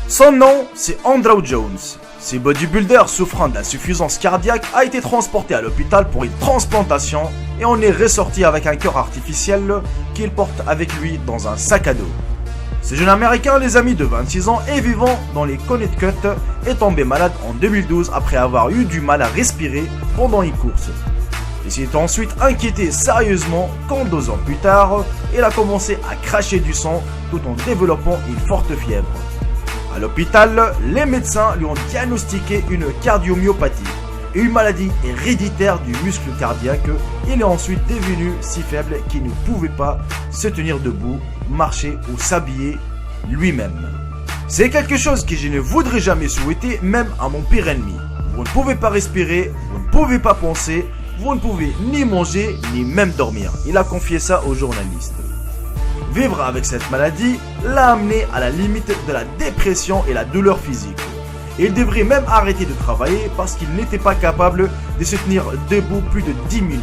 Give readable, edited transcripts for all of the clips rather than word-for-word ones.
Son nom, c'est Andrew Jones. Ce bodybuilder souffrant d'insuffisance cardiaque a été transporté à l'hôpital pour une transplantation et en est ressorti avec un cœur artificiel qu'il porte avec lui dans un sac à dos. Ce jeune américain, les amis, de 26 ans et vivant dans les Connecticut, est tombé malade en 2012 après avoir eu du mal à respirer pendant une course. Il s'est ensuite inquiété sérieusement quand 2 ans plus tard, il a commencé à cracher du sang tout en développant une forte fièvre. À l'hôpital, les médecins lui ont diagnostiqué une cardiomyopathie, une maladie héréditaire du muscle cardiaque. Il est ensuite devenu si faible qu'il ne pouvait pas se tenir debout, marcher ou s'habiller lui-même. C'est quelque chose que je ne voudrais jamais souhaiter, même à mon pire ennemi. Vous ne pouvez pas respirer, vous ne pouvez pas penser, vous ne pouvez ni manger, ni même dormir. Il a confié ça aux journalistes. Vivre avec cette maladie l'a amené à la limite de la dépression et la douleur physique. Il devrait même arrêter de travailler parce qu'il n'était pas capable de se tenir debout plus de 10 minutes.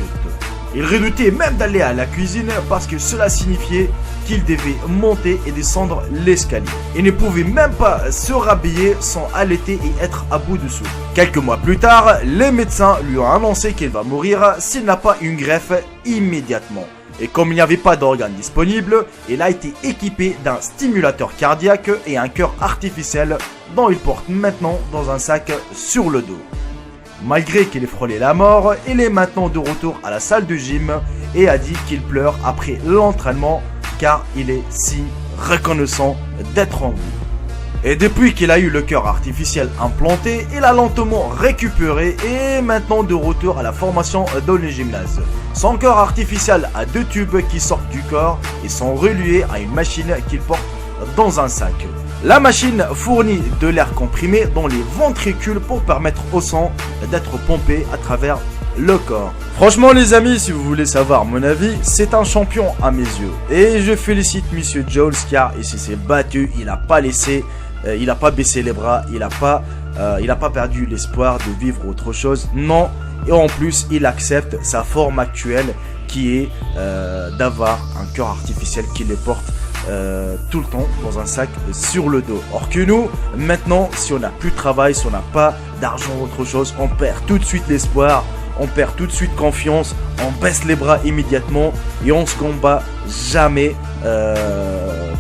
Il redoutait même d'aller à la cuisine parce que cela signifiait qu'il devait monter et descendre l'escalier. Il ne pouvait même pas se rhabiller sans allaiter et être à bout de souffle. Quelques mois plus tard, les médecins lui ont annoncé qu'il va mourir s'il n'a pas une greffe immédiatement. Et comme il n'y avait pas d'organes disponibles, il a été équipé d'un stimulateur cardiaque et un cœur artificiel dont il porte maintenant dans un sac sur le dos. Malgré qu'il ait frôlé la mort, il est maintenant de retour à la salle de gym et a dit qu'il pleure après l'entraînement car il est si reconnaissant d'être en vie. Et depuis qu'il a eu le cœur artificiel implanté, il a lentement récupéré et est maintenant de retour à la formation dans le gymnase. Son cœur artificiel a 2 tubes qui sortent du corps et sont reliés à une machine qu'il porte dans un sac. La machine fournit de l'air comprimé dans les ventricules pour permettre au sang d'être pompé à travers le corps. Franchement les amis, si vous voulez savoir mon avis, c'est un champion à mes yeux. Et je félicite Monsieur Jones car il s'est battu, il n'a pas laissé... il n'a pas baissé les bras, il n'a pas perdu l'espoir de vivre autre chose. Non, et en plus, il accepte sa forme actuelle qui est d'avoir un cœur artificiel qui le porte tout le temps dans un sac sur le dos. Or que nous, maintenant, si on n'a plus de travail, si on n'a pas d'argent ou autre chose, on perd tout de suite l'espoir, on perd tout de suite confiance, on baisse les bras immédiatement et on se combat jamais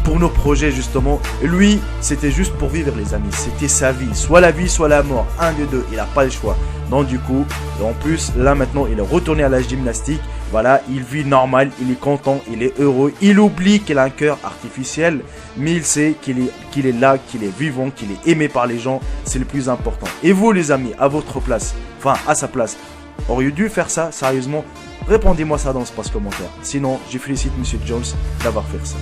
pour nos projets justement. Lui, c'était juste pour vivre les amis, c'était sa vie, soit la vie, soit la mort, un des deux, il n'a pas le choix. Donc du coup, en plus, là maintenant, il est retourné à la gymnastique, voilà, il vit normal, il est content, il est heureux, il oublie qu'il a un cœur artificiel, mais il sait qu'il est là, qu'il est vivant, qu'il est aimé par les gens, c'est le plus important. Et vous les amis, à votre place, enfin à sa place, auriez dû faire ça, sérieusement? Répondez-moi ça dans l'espace commentaire. Sinon, je félicite Monsieur Jones d'avoir fait ça.